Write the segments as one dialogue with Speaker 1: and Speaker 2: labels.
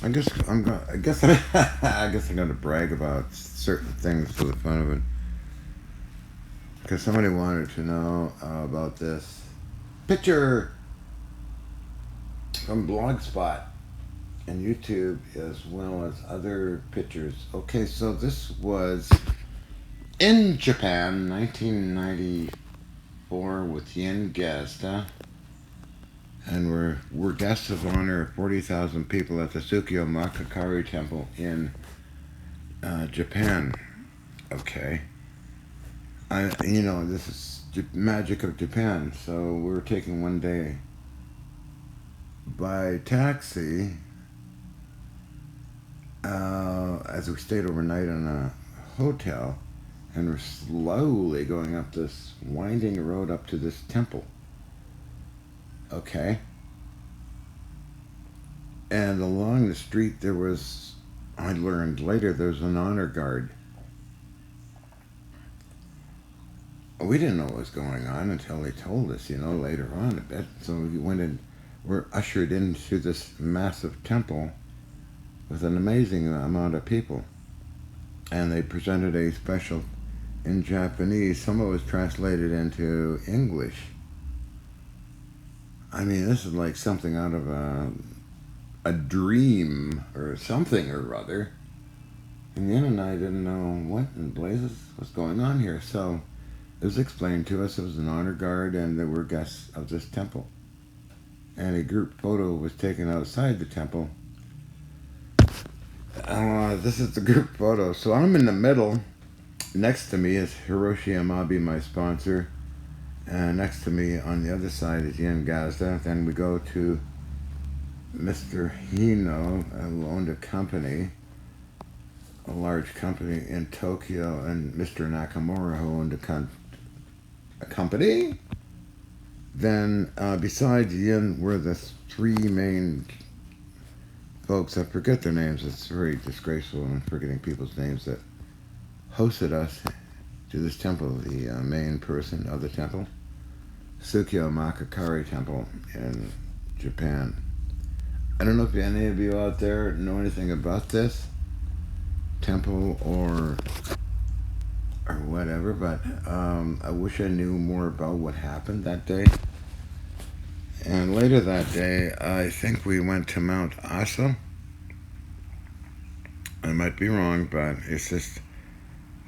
Speaker 1: I guess I guess I'm gonna brag about certain things for the fun of it, because somebody wanted to know about this picture from Blogspot and YouTube as well as other pictures. Okay, so this was in Japan, 1994, with Yen Gazda, and we're guests of honor of 40,000 people at the Tsukio Makakari Temple in Japan. Okay, this is magic of Japan. So we were taking one day by taxi as we stayed overnight in a hotel, and we're slowly going up this winding road up to this temple. Okay. And along the street there was, I learned later, there's an honor guard. We didn't know what was going on until they told us, later on a bit. So we went and were ushered into this massive temple with an amazing amount of people. And they presented a special in Japanese. Some of it was translated into English. I mean, this is like something out of a dream or something or other. And Yen and I didn't know what in blazes was going on here. So it was explained to us it was an honor guard and they were guests of this temple. And a group photo was taken outside the temple. This is the group photo. So I'm in the middle. Next to me is Hiroshi Amabe, my sponsor. And next to me on the other side is Yen Gazda. Then we go to Mr. Hino, who owned a company, a large company in Tokyo, and Mr. Nakamura, who owned a company. Then besides Yen were the three main folks. I forget their names. It's very disgraceful. I'm forgetting people's names that hosted us to this temple, the main person of the temple, Tsukio Makakari Temple in Japan. I don't know if any of you out there know anything about this temple or whatever, but I wish I knew more about what happened that day. And later that day, I think we went to Mount Asa. I might be wrong, but it's just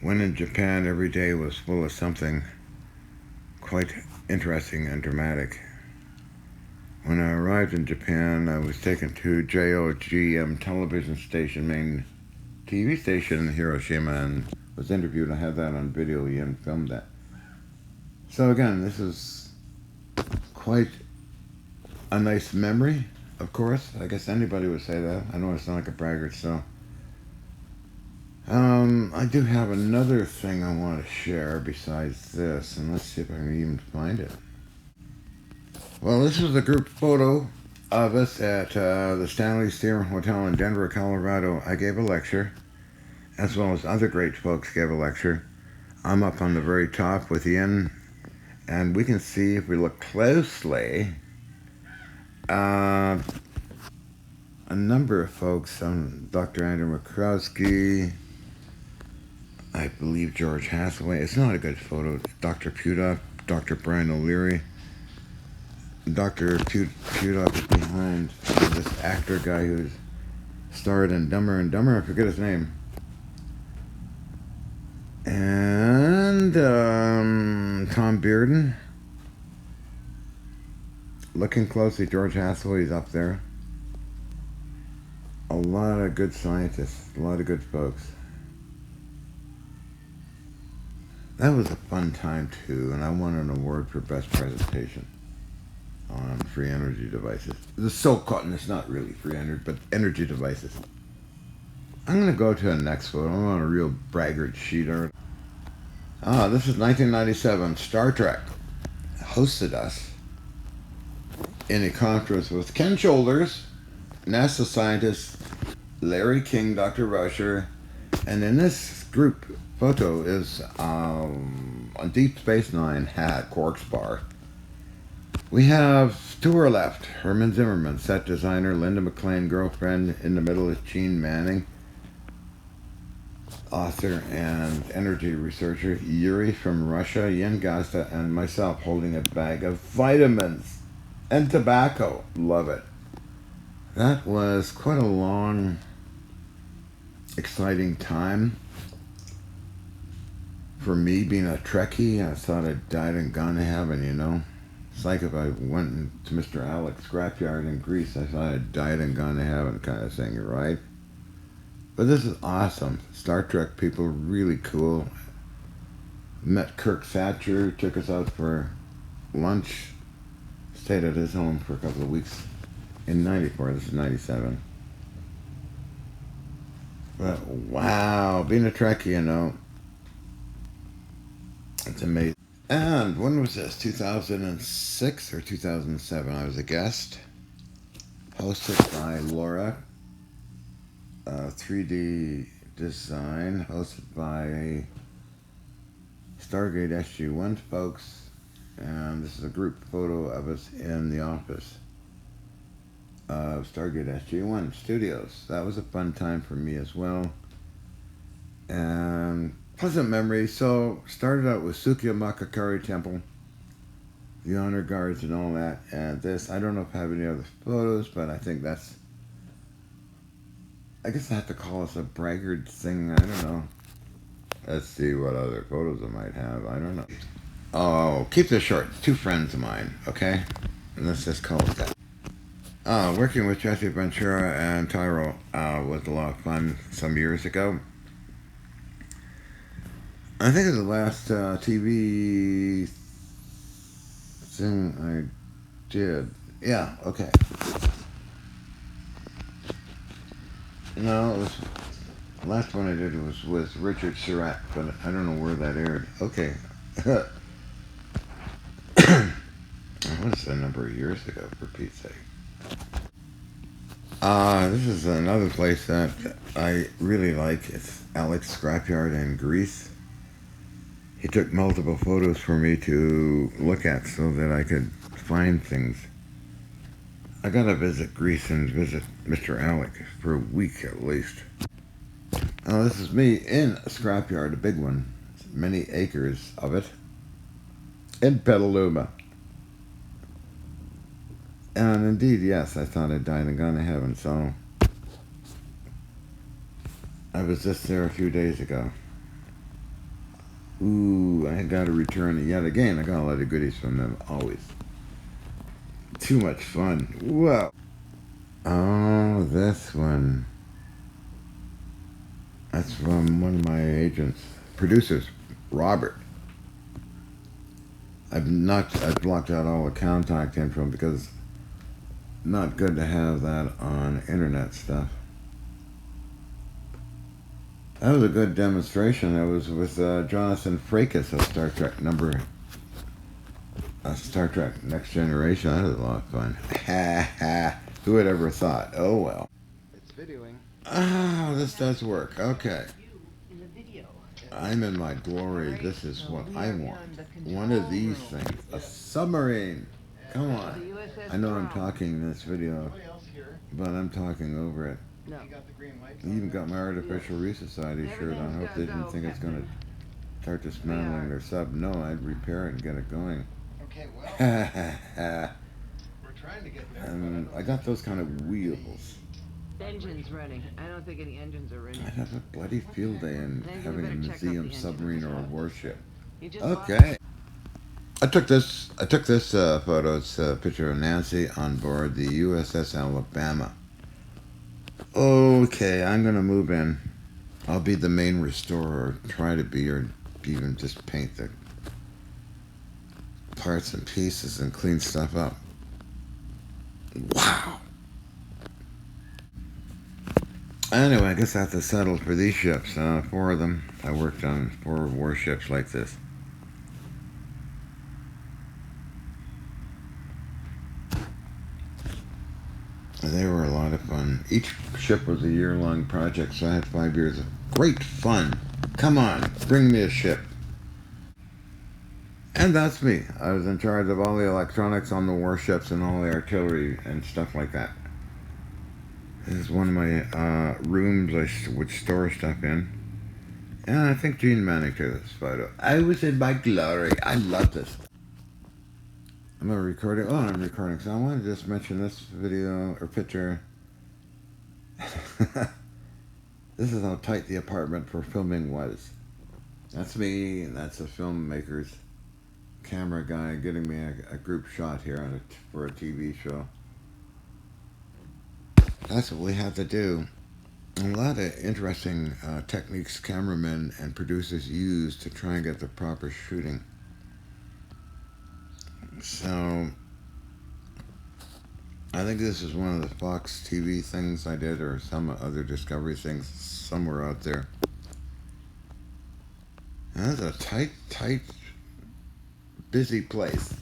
Speaker 1: when in Japan, every day was full of something quite interesting and dramatic. When I arrived in Japan, I was taken to JOGM television station, main TV station in Hiroshima, and was interviewed. I have that on video. Ian filmed that. So again, this is quite a nice memory, of course. I guess anybody would say that. I don't want to sound like a braggart, so. I do have another thing I want to share besides this, and let's see if I can even find it. Well, this is a group photo of us at the Stanley Steamer Hotel in Denver, Colorado. I gave a lecture, as well as other great folks gave a lecture. I'm up on the very top with Ian, and we can see, if we look closely, a number of folks. Dr. Andrew McCrosky, I believe George Hathaway. It's not a good photo. Dr. Pudoff, Dr. Brian O'Leary. Dr. Pudoff is behind this actor guy who's starred in Dumber and Dumber. I forget his name. And Tom Bearden. Looking closely, George Hathaway's up there. A lot of good scientists, a lot of good folks. That was a fun time too, and I won an award for best presentation on free energy devices. The so-called, and it's not really free energy, but energy devices. I'm going to go to the next photo. I'm on a real braggart sheet. This is 1997. Star Trek hosted us in a conference with Ken Shoulders, NASA scientist, Larry King, Dr. Rusher, and in this group photo is on Deep Space Nine had Quark's bar We have tour left. Herman Zimmerman, set designer. Linda McLean, girlfriend. In the middle is Gene Manning, author and energy researcher. Yuri from Russia. Yen Gazda and myself holding a bag of vitamins and tobacco. Love it. That was quite a long, exciting time. For me, being a Trekkie, I thought I'd died and gone to heaven, you know. It's like if I went to Mr. Alec's scrapyard in Greece, I thought I'd died and gone to heaven kind of thing, right? But this is awesome. Star Trek people, really cool. Met Kirk Thatcher, took us out for lunch. Stayed at his home for a couple of weeks in 94. This is 97. But wow, being a Trekkie, you know, it's amazing. And when was this? 2006 or 2007? I was a guest, hosted by Laura. 3D design, hosted by Stargate SG-1 folks. And this is a group photo of us in the office of Stargate SG-1 Studios. That was a fun time for me as well. And pleasant memory. So, started out with Sukya Makakari Temple, the honor guards and all that. And this, I don't know if I have any other photos, but I think that's, I guess I have to call this a braggart thing. I don't know. Let's see what other photos I might have. I don't know. Oh, keep this short. Two friends of mine, okay? And let's just call it that. Working with Jesse Ventura and Tyro was a lot of fun some years ago. I think it was the last TV thing I did. Yeah, okay. No, it was, the last one I did was with Richard Surratt, but I don't know where that aired. Okay. What is a number of years ago, for Pete's sake? This is another place that I really like. It's Alec's Scrapyard in Greece. He took multiple photos for me to look at so that I could find things. I gotta visit Greece and visit Mr. Alec for a week at least. Oh, this is me in a scrapyard, a big one. Many acres of it. In Petaluma. And indeed, yes, I thought I'd died and gone to heaven, so I was just there a few days ago. Ooh, I got to return it yet again. I got a lot of goodies from them, always. Too much fun. Whoa. Oh, this one. That's from one of my agents, producers, Robert. I've blocked out all the contact info because not good to have that on internet stuff. That was a good demonstration. That was with Jonathan Frakes of Star Trek Next Generation. That was a lot of fun. Ha ha. Who would ever thought? Oh well. It's videoing. Ah, this does work. Okay. I'm in my glory. This is what I want. One of these things. A submarine. Come on. I know I'm talking in this video, but I'm talking over it. No. You even got my Artificial Reef Society shirt on. I hope they didn't think it's going to start dismantling their sub. No, I'd repair it and get it going. Okay, well. We're trying to get there. And I got those kind of wheels.
Speaker 2: Engine's running. I don't think any engines are running.
Speaker 1: I'd have a bloody field day in having a museum submarine or a warship. Okay. I took this photo. It's a picture of Nancy on board the USS Alabama. Okay, I'm gonna move in. I'll be the main restorer, or try to be, or even just paint the parts and pieces and clean stuff up. Wow. Anyway, I guess I have to settle for these ships. 4 of them. I worked on 4 warships like this. They were a lot of fun. Each ship was a year-long project, so I had 5 years of great fun. Come on, bring me a ship. And that's me. I was in charge of all the electronics on the warships and all the artillery and stuff like that. This is one of my rooms I would store stuff in. And I think Gene Manning took this photo. I was in my glory. I love this. I'm recording. Oh, I'm recording. So I want to just mention this video or picture. This is how tight the apartment for filming was. That's me, and that's the filmmaker's camera guy getting me a group shot here for a TV show. That's what we had to do. And a lot of interesting techniques cameramen and producers use to try and get the proper shooting. So I think this is one of the Fox TV things I did, or some other Discovery things somewhere out there. And that's a tight, busy place.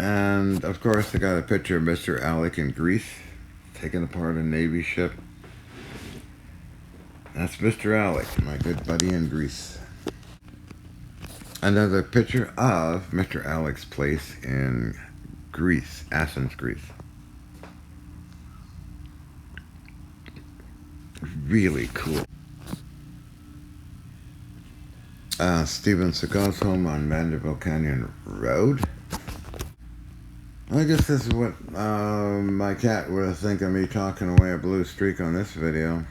Speaker 1: And of course I got a picture of Mr. Alec in Greece, taking apart a Navy ship. That's Mr. Alec, my good buddy in Greece. Another picture of Mr. Alec's place in Greece, Athens, Greece. Really cool. Steven Seagal's home on Mandeville Canyon Road. I guess this is what my cat would think of me talking away a blue streak on this video.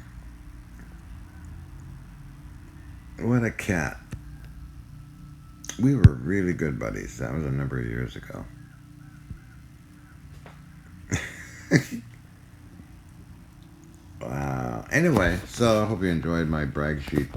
Speaker 1: What a cat. We were really good buddies. That was a number of years ago. Wow. Anyway, so I hope you enjoyed my brag sheet